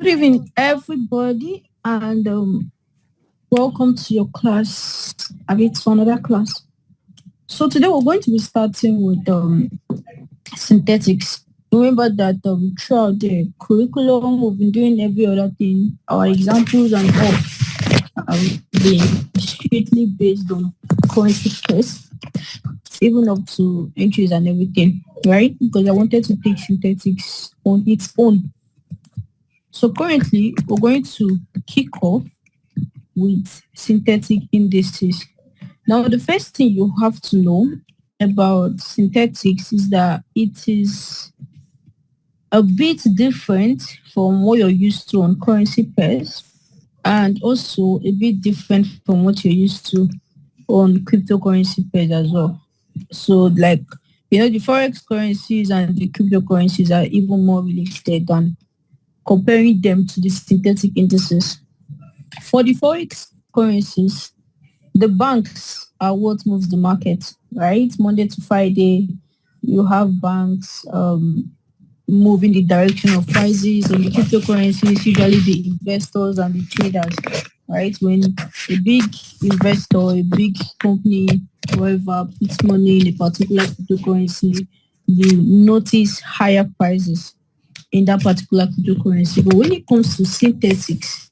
evening, everybody, and welcome to your class. I mean, to another class. So today we're going to be starting with synthetics. Remember that throughout the curriculum, we've been doing every other thing. Our examples and all have been strictly based on currency pairs, even up to entries and everything, right? Because I wanted to take synthetics on its own. So currently, we're going to kick off with synthetic indices. Now, the first thing you have to know about synthetics is that it is a bit different from what you're used to on currency pairs, and also a bit different from what you're used to on cryptocurrency pairs as well. So, like, the forex currencies and the cryptocurrencies are even more related than comparing them to the synthetic indices. For the forex currencies, the banks are what moves the market, right? Monday to Friday, you have banks moving the direction of prices. On the cryptocurrencies, usually the investors and the traders, right? When a big investor, a big company, whoever puts money in a particular cryptocurrency, you notice higher prices in that particular cryptocurrency. But when it comes to synthetics,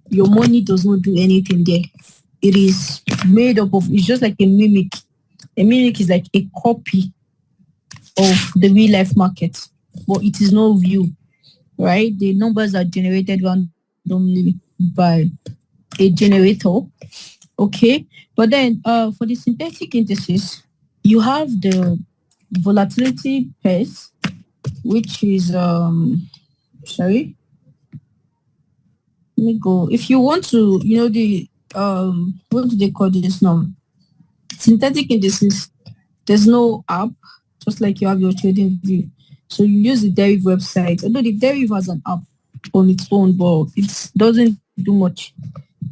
your money does not do anything there. It is made up of, it's just like a mimic. A mimic is like a copy of the real life market, but it is not real, right? The numbers are generated randomly by a generator, okay? But then for the synthetic indices, you have the volatility pairs, which is, sorry, let me go. If you want to, the what do they call this now? Synthetic indices. There's no app, just like you have your trading view. So you use the Deriv website. Although the Deriv has an app on its own, but it doesn't do much.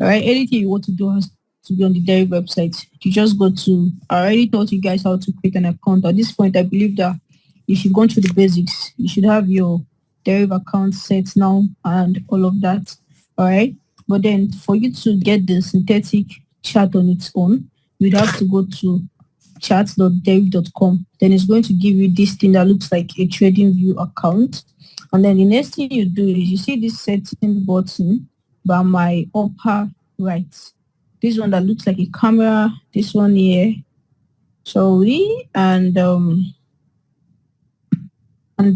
All right, anything you want to do has to be on the Deriv website. You just go to. I already taught you guys how to create an account. At this point, I believe that if you've gone through the basics, you should have your Deriv account set now and all of that. All right. But then for you to get the synthetic chart on its own, you'd have to go to chat.deriv.com. Then it's going to give you this thing that looks like a trading view account. And then the next thing you do is you see this setting button by my upper right. This one that looks like a camera, this one here. Sorry, and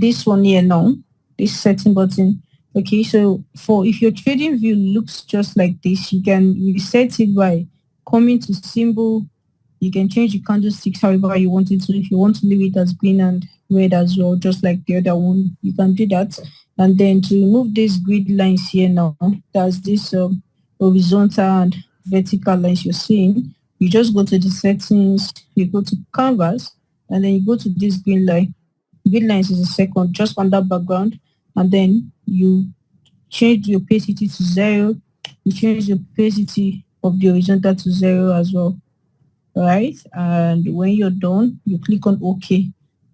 this one here now, this setting button. Okay, so for if your trading view looks just like this, you can reset it by coming to symbol. You can change the candlesticks however you want it to. If you want to leave it as green and red as well, just like the other one, you can do that. And then to remove these grid lines here now, that's this horizontal and vertical lines you're seeing. You just go to the settings, you go to canvas, and then you go to this green line. Green lines is a second, just on that background, and then you change the opacity to 0. You change the opacity of the horizontal to 0 as well. Right, and when you're done, you click on OK.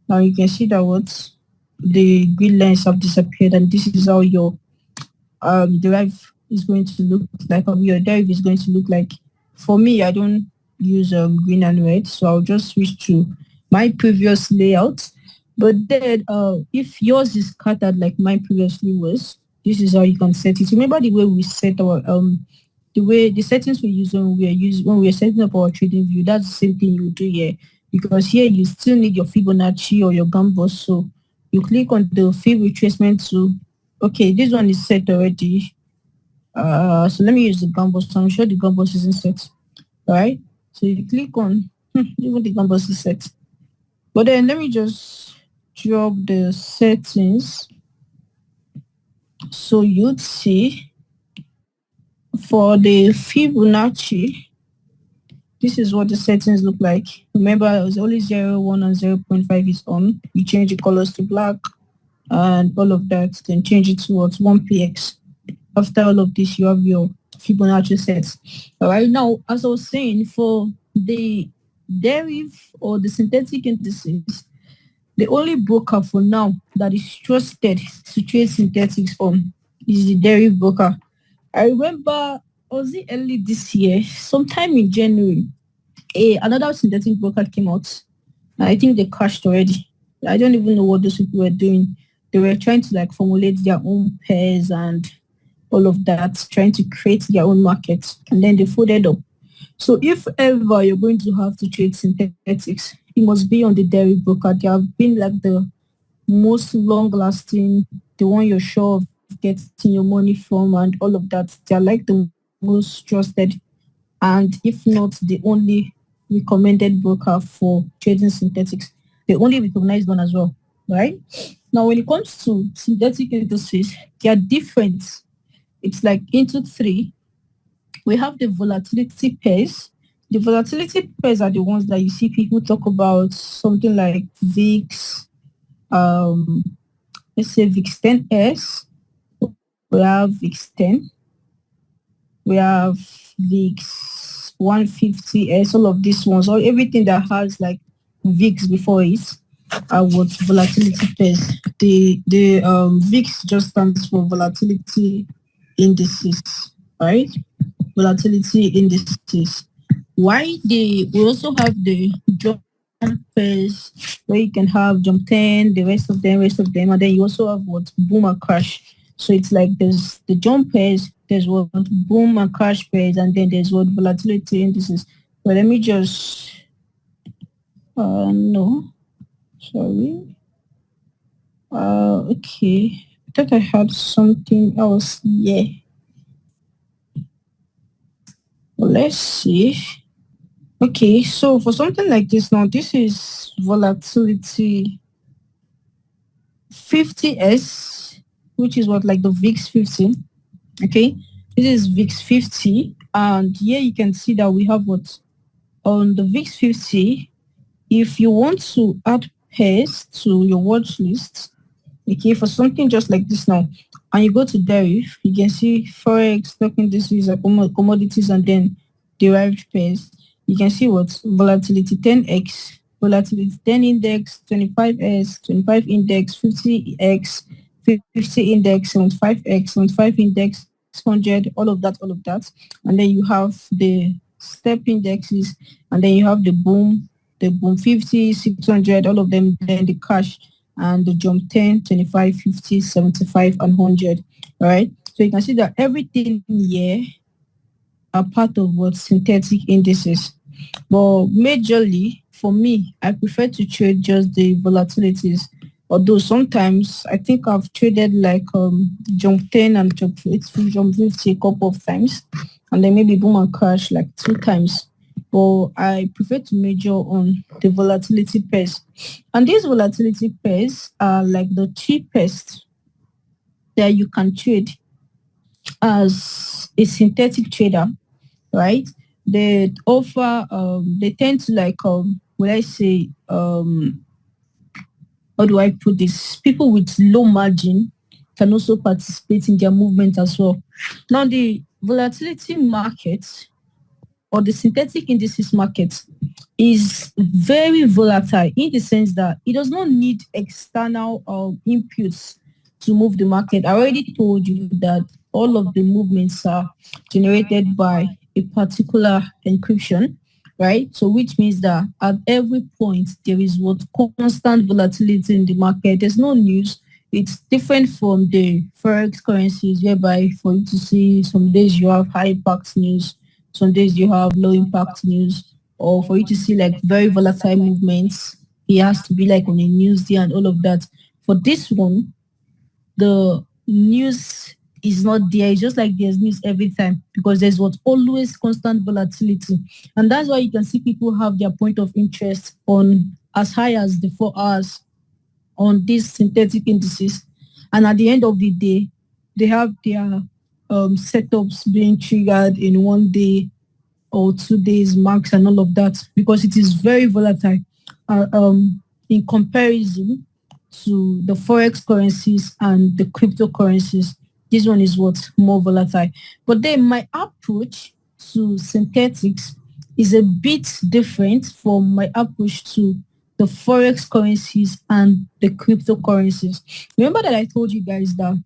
Now you can see that what the green lines have disappeared, and this is how your Deriv is going to look like. Your Deriv is going to look like. For me, I don't use green and red, so I'll just switch to my previous layout. But then, if yours is scattered like mine previously was, this is how you can set it. Remember the way we set our the settings we use when we are setting up our trading view. That's the same thing you do here, because here you still need your Fibonacci or your Gambos. So you click on the Fib retracement tool. Okay, this one is set already. So let me use the Gambos. So I'm sure the Gambos isn't set. All right. So you click on even the Gambos is set. But then let me just drop the settings. So you'd see for the Fibonacci, this is what the settings look like. Remember, it was only 0, 1, and 0.5 is on. You change the colors to black and all of that, then change it towards 1px. After all of this, you have your Fibonacci sets. All right, now, as I was saying, for the Deriv or the synthetic indices, the only broker for now that is trusted to trade synthetics on is the Deriv broker. I remember, was it early this year, sometime in January, another synthetic broker came out. I think they crashed already. I don't even know what those people were doing. They were trying to like formulate their own pairs and all of that, trying to create their own market, and then they folded up. So if ever you're going to have to trade synthetics, it must be on the dairy broker. They have been like the most long lasting, the one you're sure of getting your money from and all of that. They're like the most trusted, and if not the only recommended broker for trading synthetics, the only recognized one as well, right? Now, when it comes to synthetic indices, they are different. It's like into three. We have the volatility pairs. The volatility pairs are the ones that you see people talk about, something like VIX, um, let's say VIX 10S, we have VIX 10, we have VIX 150S, all of these ones, or everything that has like VIX before it are what volatility pairs. The VIX just stands for volatility indices, right? Volatility indices. Why we also have the jump pairs where you can have jump 10, the rest of them, and then you also have what boom and crash. So it's like there's the jump pairs, there's what boom and crash pairs, and then there's what volatility indices. But let me just no, sorry. Okay. I thought I had something else. Yeah. Well, let's see. Okay, so for something like this now, this is volatility 50S, which is what like the VIX 50. Okay, this is VIX 50, and here you can see that we have what on the VIX 50. If you want to add pairs to your watch list, okay, for something just like this now, and you go to Deriv, you can see Forex, stock indices, commodities, and then derived pairs. You can see what volatility 10x, volatility 10 index, 25s, 25 index, 50x, 50 index, 75x, 75 index, 100, all of that. And then you have the step indexes, and then you have the boom 50, 600, all of them, then the cash and the jump 10, 25, 50, 75, and 100. All right. So you can see that everything here are part of what synthetic indices. But majorly, for me, I prefer to trade just the volatilities. Although sometimes I think I've traded like jump 10 and jump 50 a couple of times, and then maybe boom and crash like 2 times. But I prefer to major on the volatility pairs. And these volatility pairs are like the cheapest that you can trade as a synthetic trader, right? They offer they tend to like will I say how do I put this? People with low margin can also participate in their movement as well. Now the volatility market or the synthetic indices market is very volatile in the sense that it does not need external inputs to move the market. I already told you that all of the movements are generated by a particular encryption, right? So which means that at every point there is what constant volatility in the market. There's no news. It's different from the forex currencies, whereby for you to see some days you have high impact news, some days you have low impact news, or for you to see like very volatile movements, it has to be like on a news day and all of that. For this one, the news is not there. It's just like there's news every time because there's what always constant volatility. And that's why you can see people have their point of interest on as high as the 4 hours on these synthetic indices. And at the end of the day, they have their setups being triggered in 1 day or 2 days max and all of that because it is very volatile in comparison to the forex currencies and the cryptocurrencies. This one is what's more volatile. But then my approach to synthetics is a bit different from my approach to the forex currencies and the cryptocurrencies. Remember that I told you guys that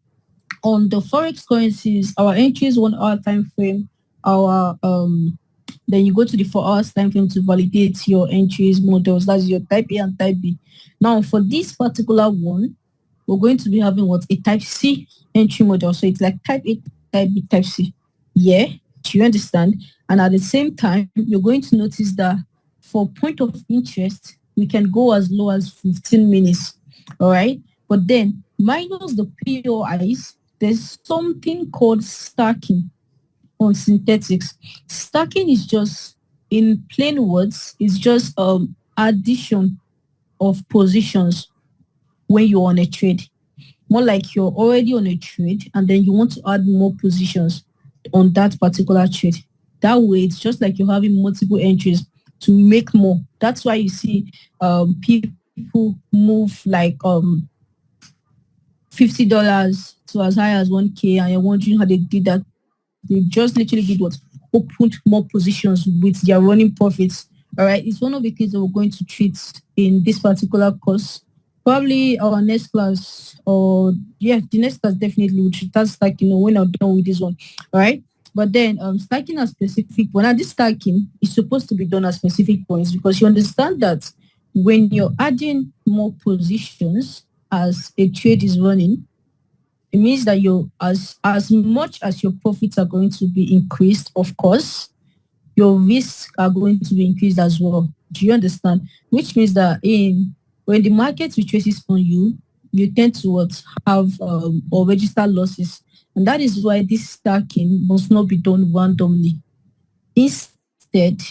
On the forex currencies, our entries 1 hour time frame, our then you go to the 4 hours time frame to validate your entries models. That's your type A and type B. Now for this particular one, we're going to be having what, a type C entry model. So it's like type A, type B, type C. Yeah, do you understand? And at the same time, you're going to notice that for point of interest, we can go as low as 15 minutes. All right. But then minus the POIs, there's something called stacking on synthetics. Stacking is just, in plain words, it's just addition of positions when you're on a trade. More like you're already on a trade and then you want to add more positions on that particular trade. That way, it's just like you're having multiple entries to make more. That's why you see people move like $50 to as high as 1K, and you're wondering how they did that. They just literally did what? Opened more positions with their running profits. All right. It's one of the things that we're going to treat in this particular course. Probably our next class, or yeah, the next class definitely would start stacking, when I'm done with this one. All right. But then stacking at specific point. Now this stacking is supposed to be done at specific points, because you understand that when you're adding more positions as a trade is running, it means that you, as much as your profits are going to be increased, of course, your risks are going to be increased as well. Do you understand? Which means that in when the market retraces on you, you tend to what, have or register losses. And that is why this stacking must not be done randomly. Instead,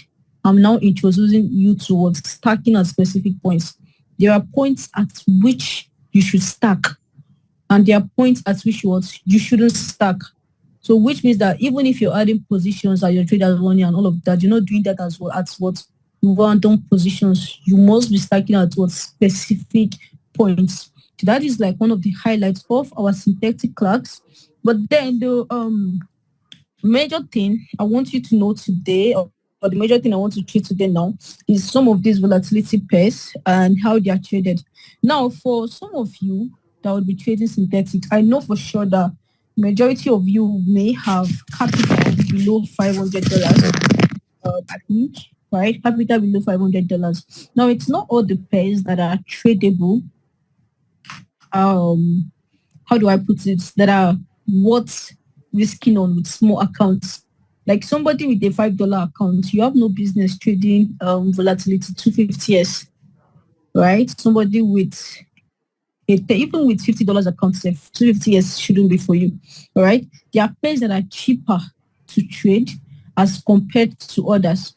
I'm now introducing you towards stacking at specific points. There are points at which you should stack, and there are points at which you shouldn't stack. So which means that even if you're adding positions at your traders money and all of that, you're not doing that as well at what random positions. You must be stacking at what specific points. So that is like one of the highlights of our synthetic class. But then the major thing I want you to know today, or the major thing I want to treat today now, is some of these volatility pairs and how they are traded. Now, for some of you that would be trading synthetics, I know for sure that majority of you may have capital below $500, I think, right? Capital below $500. Now, it's not all the pairs that are tradable. How do I put it? That are worth risking on with small accounts. Like somebody with a $5 account, you have no business trading volatility 250s, right? Somebody with even with $50 account, 250s shouldn't be for you. All right. There are pairs that are cheaper to trade as compared to others.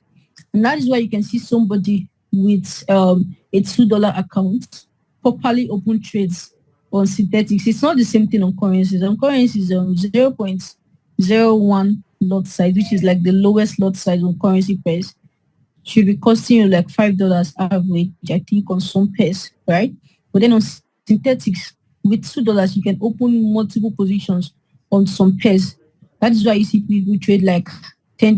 And that is why you can see somebody with a $2 account properly open trades on synthetics. It's not the same thing on currencies. On currencies, 0.01 lot size, which is like the lowest lot size on currency pairs, should be costing you like $5 average, I think, on some pairs, right? But then on synthetics, with $2, you can open multiple positions on some pairs. That is why you see people trade like $10,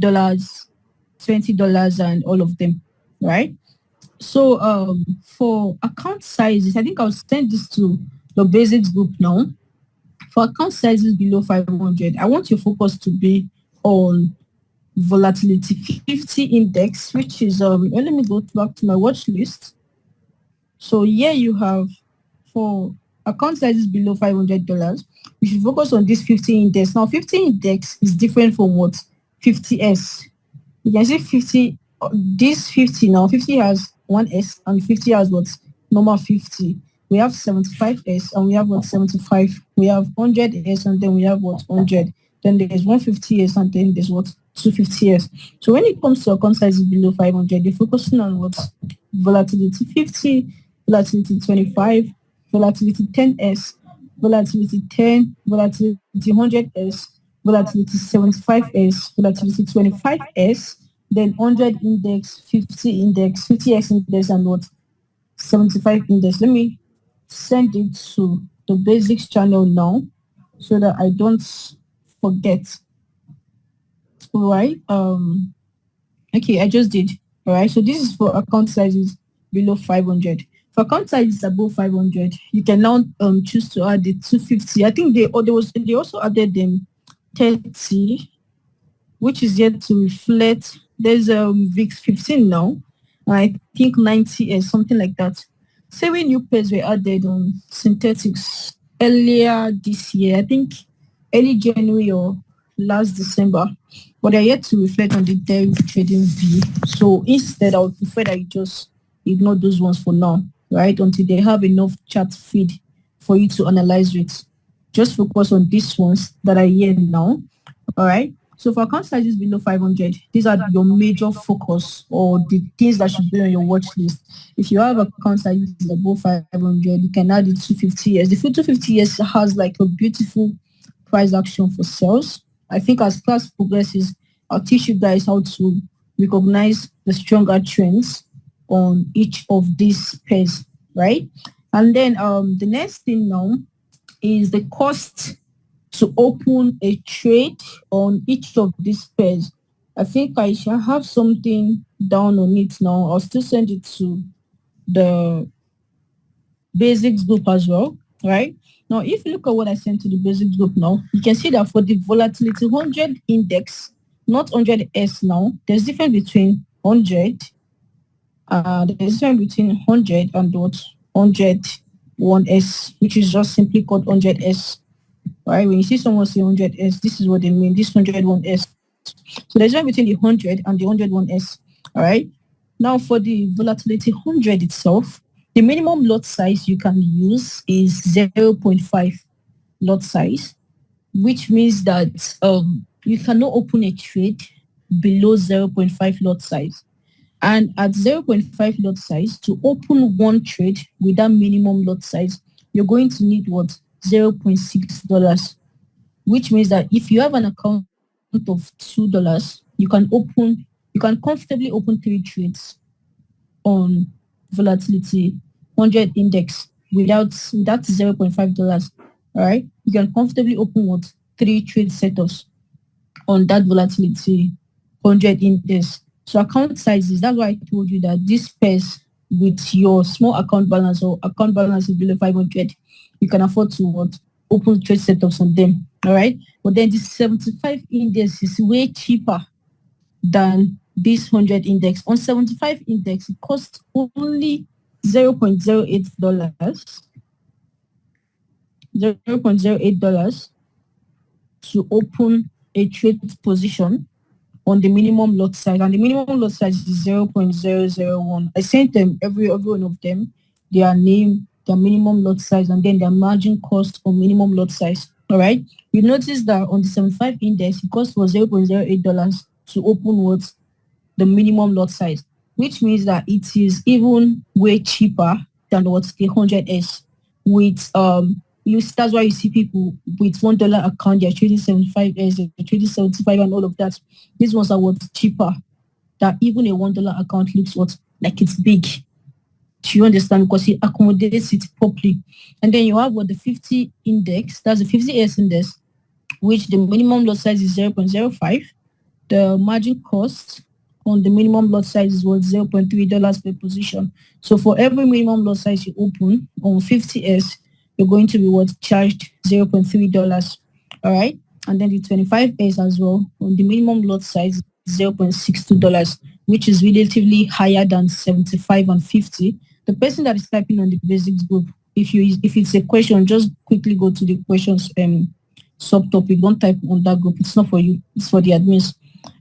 $20, and all of them, right? So for account sizes, I think I'll send this to the basics group now. For account sizes below 500, I want your focus to be on volatility 50 index, which is let me go back to my watch list. So here you have, for account sizes below $500, you should focus on this 50 index. Now 50 index is different from what 50s. You can see 50, this 50 now, 50 has 1S and 50 has what normal 50. We have 75S and we have what 75. We have 100S and then we have what 100. Then there's 150S and then there's what 250S. So when it comes to account sizes below 500, you're focusing on what volatility 50, volatility 25, volatility 10S, volatility 10, volatility 100S, volatility 75S, volatility 25S, then 100 index, 50 index, 50x index, and what 75 index. Let me send it to the basics channel now so that I don't forget. All right. Okay, I just did. All right. So this is for account sizes below 500. For account size is above 500, you can now choose to add the 250. I think they also added them 30, which is yet to reflect. There's VIX 15 now, and I think 90 or something like that. 7 new pairs were added on synthetics earlier this year. I think early January or last December, but they're yet to reflect on the derivative trading view. So instead, I would prefer that you just ignore those ones for now, right? Until they have enough chart feed for you to analyze with. Just focus on these ones that are here now. All right. So for account sizes below 500, these are your major focus or the things that should be on your watch list. If you have account sizes above 500, you can add the 250 years. The 250 years has like a beautiful price action for sales. I think as class progresses, I'll teach you guys how to recognize the stronger trends on each of these pairs, right? And then the next thing now is the cost to open a trade on each of these pairs. I think I shall have something down on it now. I'll still send it to the basics group as well, right? Now, if you look at what I sent to the basics group now, you can see that for the volatility 100 index, not 100S now, there's difference between 100, there's difference between 100 and what 101S, which is just simply called 100S. Right? When you see someone say 100S, this is what they mean, this 101S. So there's one between the 100 and the 101S. All right. Now for the volatility 100 itself, the minimum lot size you can use is 0.5 lot size, which means that you cannot open a trade below 0.5 lot size. And at 0.5 lot size, to open one trade with that minimum lot size, you're going to need what? $0.6, which means that if you have an account of $2, you can comfortably open 3 trades on volatility 100 index without $0.5. All right, you can comfortably open what 3 trade setups on that volatility 100 index. So account sizes, that's why I told you that this pairs with your small account balance or account balance is below 500, you can afford to what, open trade setups on them. All right. But then the 75 index is way cheaper than this 100 index. On 75 index, it costs only $0.08, $0.08 to open a trade position on the minimum lot size, and the minimum lot size is 0.001. I sent them every one of them their name, their minimum lot size, and then their margin cost or minimum lot size. All right. You notice that on the 75 index, it costs for $0.08 to open what the minimum lot size, which means that it is even way cheaper than what the 100S with that's why you see people with $1 account, they're trading 75S, they're trading 75 and all of that. These ones are what's cheaper. That even a $1 account looks what like it's big. Do you understand? Because it accommodates it properly. And then you have what the 50 index, that's the 50S index, which the minimum lot size is 0.05. The margin cost on the minimum lot size is what $0.3 per position. So for every minimum lot size you open on 50S, you're going to be what charged $0.3. All right. And then the 25S as well on the minimum lot size $0.62, which is relatively higher than 75 and 50. The person that is typing on the basics group, if it's a question, just quickly go to the questions subtopic. Don't type on that group. It's not for you. It's for the admins.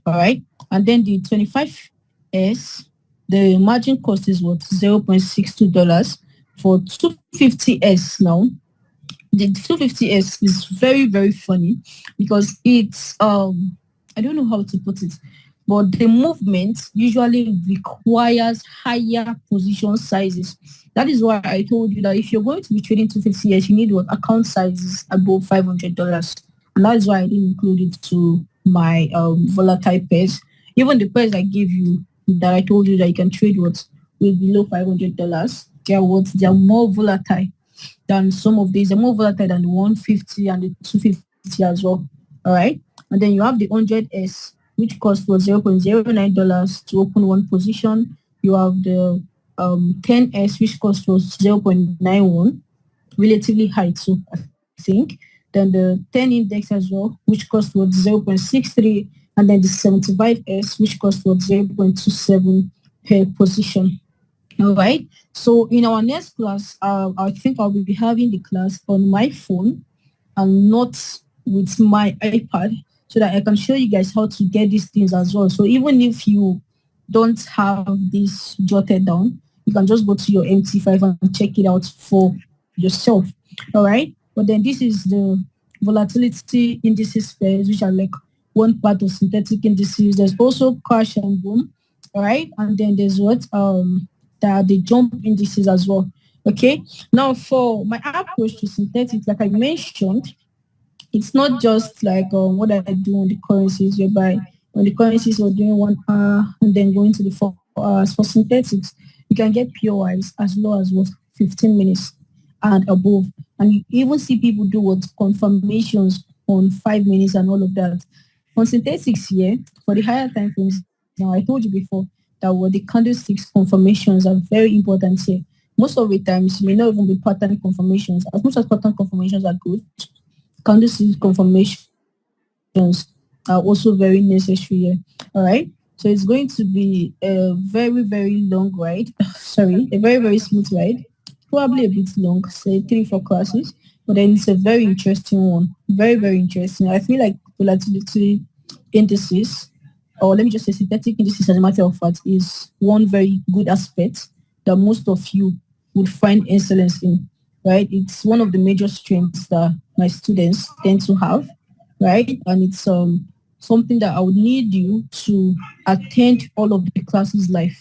All right. And then the 25S, the margin cost is what $0.62. For 250S now, the 250S is very, very funny because it's I don't know how to put it, but the movement usually requires higher position sizes. That is why I told you that if you're going to be trading 250S, you need what account sizes above $500. And that's why I didn't include it to my volatile pairs. Even the pairs I gave you that I told you that you can trade what with below $500, they are more volatile than some of these. They're more volatile than the 150 and the 250 as well. All right. And then you have the 100S, which costs for $0.09 to open one position. You have the 10s, which cost was 0.91, relatively high too, I think. Then the 10 index as well, which cost was 0.63, and then the 75s, which cost was 0.27 per position. All right. So in our next class, I think I'll be having the class on my phone and not with my iPad, so that I can show you guys how to get these things as well. So even if you don't have this jotted down, you can just go to your MT5 and check it out for yourself. All right. But then this is the volatility indices pairs, which are like one part of synthetic indices. There's also crash and boom. All right. And then there's what the jump indices as well. Okay. Now for my approach to synthetics, like I mentioned, it's not just like what I do on the currencies, whereby on the currencies we're doing 1 hour and then going to the 4 hours. For synthetics, you can get POIs as low as what 15 minutes and above. And you even see people do what confirmations on 5 minutes and all of that. On synthetics here, for the higher time frames, now I told you before that what the candlesticks confirmations are very important here. Most of the times may not even be pattern confirmations. As much as pattern confirmations are good, candlestick confirmations are also very necessary here. All right. So it's going to be a very, very long ride. Sorry, a very, very smooth ride. Probably a bit long, say 3, 4 classes. But then it's a very interesting one. Very, very interesting. I feel like volatility indices, or let me just say synthetic indices as a matter of fact, is one very good aspect that most of you would find excellence in, right? It's one of the major strengths that my students tend to have, right? And it's something that I would need you to attend all of the classes live.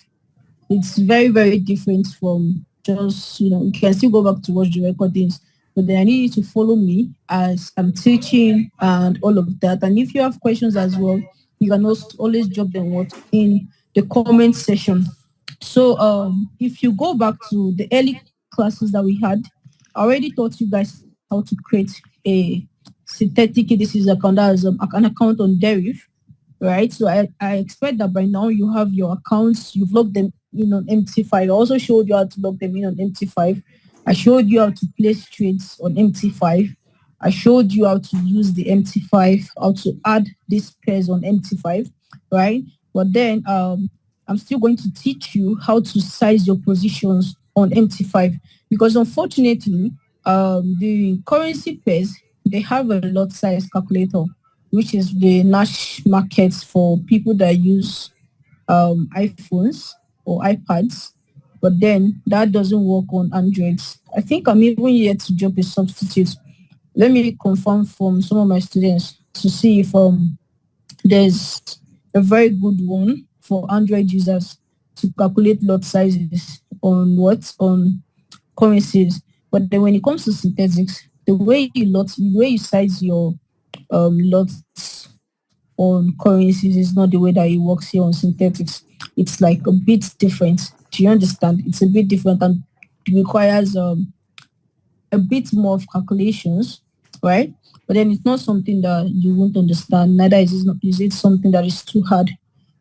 It's very, very different from just, you can still go back to watch the recordings, but then I need you to follow me as I'm teaching and all of that. And if you have questions as well, you can also always drop them what in the comment section. So if you go back to the early classes that we had, I already taught you guys how to create a synthetic indices account, that is an account on Deriv, right? So I expect that by now you have your accounts, you've logged them in on MT5. I also showed you how to log them in on MT5. I showed you how to place trades on MT5. I showed you how to use the MT5, how to add these pairs on MT5, right? But then I'm still going to teach you how to size your positions on MT5, because unfortunately, the currency pairs, they have a lot size calculator, which is the Nash markets for people that use iPhones or iPads, but then that doesn't work on Androids. I think I'm even yet to drop a substitute. Let me confirm from some of my students to see if there's a very good one for Android users to calculate lot sizes on currencies. But then when it comes to synthetics, the way you size your lots on currencies is not the way that it works here on synthetics. It's like a bit different. Do you understand? It's a bit different and requires a bit more of calculations, right? But then it's not something that you won't understand. Neither is it something that is too hard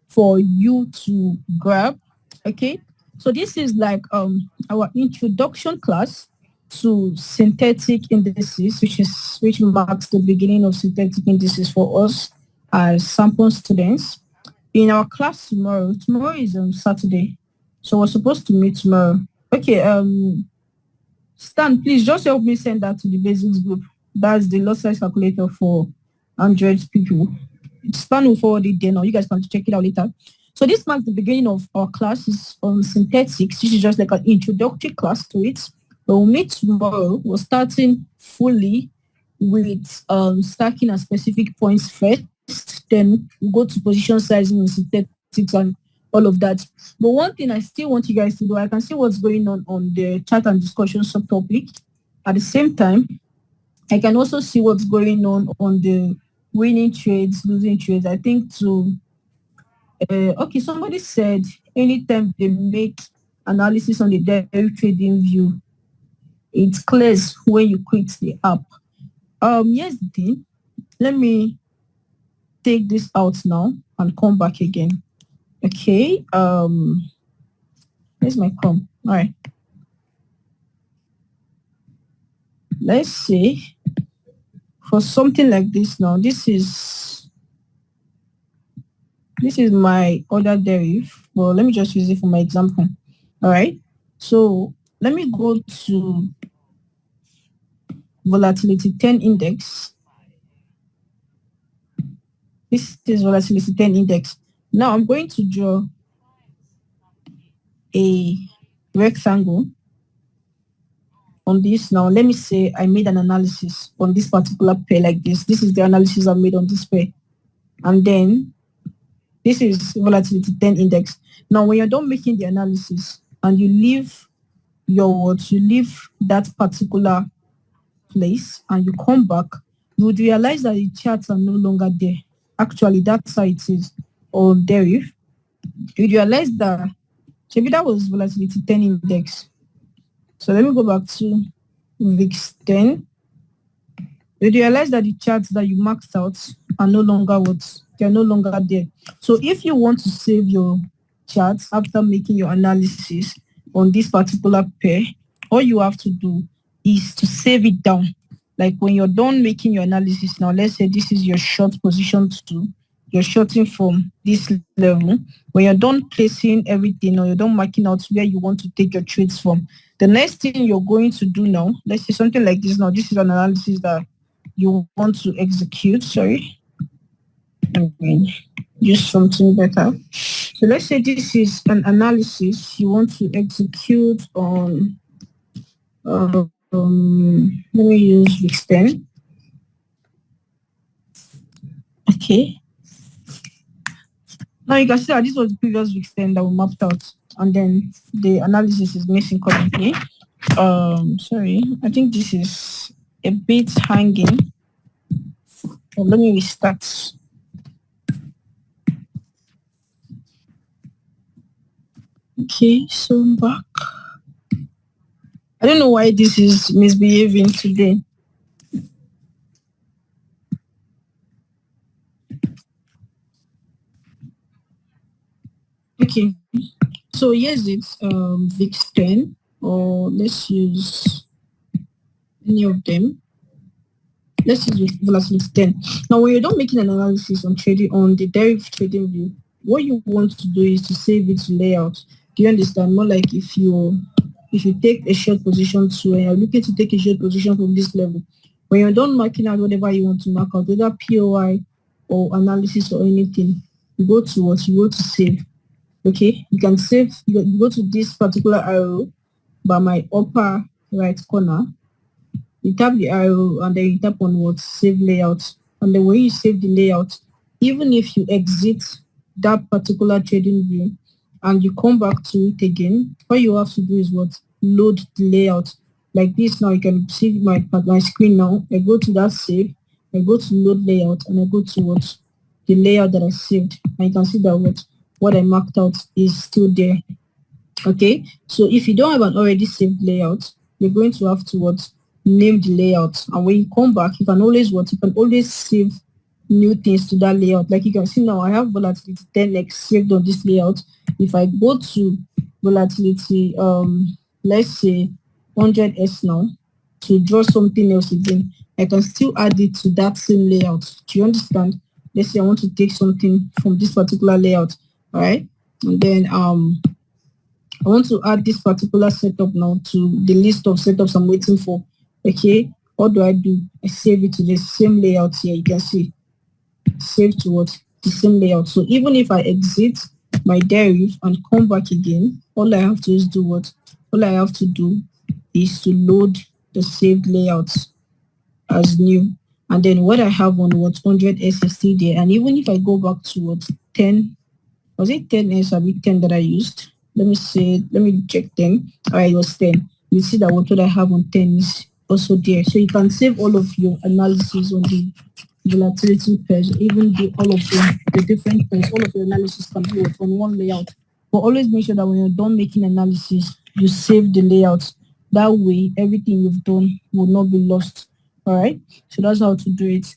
for you to grab. Okay. So this is like our introduction class to synthetic indices, which marks the beginning of synthetic indices for us as sample students. In our class tomorrow is on Saturday, so we're supposed to meet tomorrow. Okay, Stan, please just help me send that to the basics group. That's the lot size calculator for Android people. Stan will forward it there now. You guys can check it out later. So this marks the beginning of our classes on synthetics. This is just like an introductory class to it. But we'll meet tomorrow. We're starting fully with stacking at specific points first. Then we go to position sizing on synthetics and all of that. But one thing I still want you guys to do, I can see what's going on the chat and discussion subtopic. At the same time, I can also see what's going on the winning trades, losing trades. I think okay, somebody said anytime they make analysis on the daily trading view, it clears when you quit the app. Here's the thing. Let me take this out now and come back again. Okay. Here's my com. All right. Let's say for something like this now, this is my order deriv. Well, let me just use it for my example. All right. So let me go to volatility 10 index. This is volatility 10 index. Now I'm going to draw a rectangle on this. Now let me say I made an analysis on this particular pair like this. This is the analysis I made on this pair. And then this is volatility 10 index. Now when you're done making the analysis and you leave your words, you leave that particular place and you come back, you would realize that the charts are no longer there. Actually, that's how it is on Deriv. You realize that maybe that was volatility 10 index. So let me go back to VIX 10. You realize that the charts that you marked out are no longer they're no longer there. So if you want to save your charts after making your analysis on this particular pair, all you have to do is to save it down. Like when you're done making your analysis now, let's say this is your short position 2, you're shorting from this level. When you're done placing everything or you're done marking out where you want to take your trades from, the next thing you're going to do now, let's say something like this now, this is an analysis that you want to execute. Sorry. Use something better. So let's say this is an analysis you want to execute on, let me use VIX 10. Okay. Now you can see that this was the previous VIX 10 that we mapped out, and then the analysis is missing currently. Sorry, I think this is a bit hanging. Let me restart. Okay, so I'm back. I don't know why this is misbehaving today. Okay, so here's it, VIX 10, or let's use any of them. Let's use volatility 10. Now, when you're done making an analysis on trading on the Deriv trading view, what you want to do is to save it to layout. Do you understand? More like if you take a short position to and you're looking to take a short position from this level, when you're done marking out whatever you want to mark out, whether POI or analysis or anything, you go to what? You go to save. Okay, you can save, you go to this particular arrow by my upper right corner. You tap the arrow and then you tap on what? Save layout. And then when you save the layout, even if you exit that particular trading view and you come back to it again, all you have to do is what? Load the layout. Like this now, you can see my screen now. I go to that save, I go to load layout, and I go to what? The layout that I saved. And you can see that what I marked out is still there. Okay, so if you don't have an already saved layout, you're going to have to name the layout. And when you come back, you can always save new things to that layout. Like you can see now, I have volatility 10x saved on this layout. If I go to volatility, let's say 100s now, to draw something else again, I can still add it to that same layout. Do you understand? Let's say I want to take something from this particular layout. All right, and then I want to add this particular setup now to the list of setups I'm waiting for. Okay, what do? I save it to the same layout here. You can see save to what? The same layout. So even if I exit my Deriv and come back again, all I have to do what? All I have to do is to load the saved layouts as new. And then what I have on 100S is still there. And even if I go back to 10, was it 10S or 10 that I used? Let me check 10. All right, it was 10. You see that what I have on 10 is also there. So you can save all of your analysis on the volatility pairs, even all of the different pairs, all of your analysis can be on one layout. But always make sure that when you're done making analysis, you save the layouts. That way, everything you've done will not be lost. All right. So that's how to do it.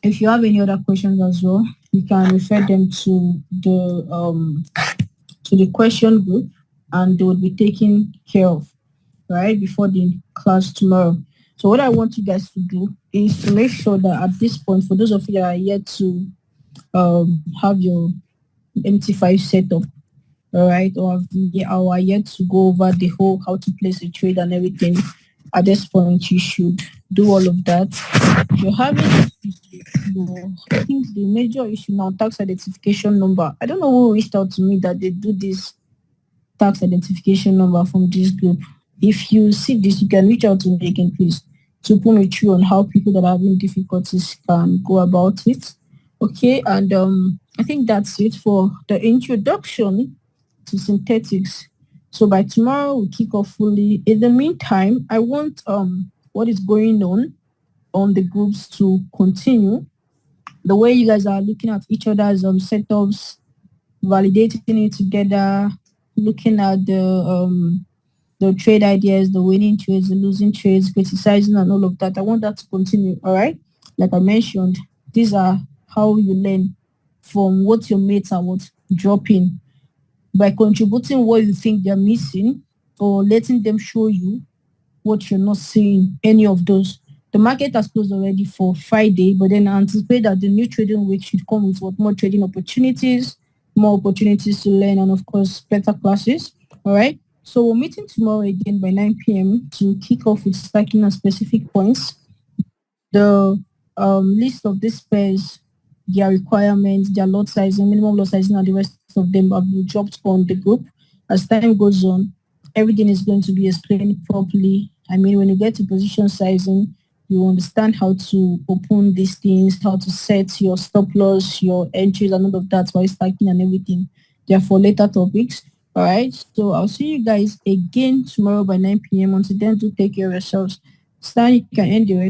If you have any other questions as well, you can refer them to the to the question group, and they will be taken care of, right, before the class tomorrow. So what I want you guys to do is to make sure that at this point, for those of you that are yet to have your MT5 set up, all right, or are yet to go over the whole how to place a trade and everything, at this point you should do all of that. If you're having I think the major issue now, tax identification number. I don't know who reached out to me that they do this tax identification number from this group. If you see this, you can reach out to me again, please, to put me through on how people that are having difficulties can go about it. Okay, and I think that's it for the introduction to synthetics. So by tomorrow we kick off fully. In the meantime, I want what is going on the groups to continue. The way you guys are looking at each other's setups, validating it together, looking at the trade ideas, the winning trades, the losing trades, criticizing and all of that. I want that to continue. All right. Like I mentioned, these are how you learn from what your mates are what dropping by contributing what you think they're missing or letting them show you what you're not seeing, any of those. The market has closed already for Friday, but then I anticipate that the new trading week should come with what more trading opportunities, more opportunities to learn, and of course, better classes. All right. So we're meeting tomorrow again by 9 p.m. to kick off with stacking on specific points. The list of these pairs, their requirements, their lot sizing, minimum lot sizing, and the rest of them have been dropped on the group. As time goes on, everything is going to be explained properly. I mean, when you get to position sizing, you understand how to open these things, how to set your stop loss, your entries, and all of that while stacking and everything. They are for later topics. All right. So I'll see you guys again tomorrow by 9 p.m. Until then, do take care of yourselves. Stan, you can end your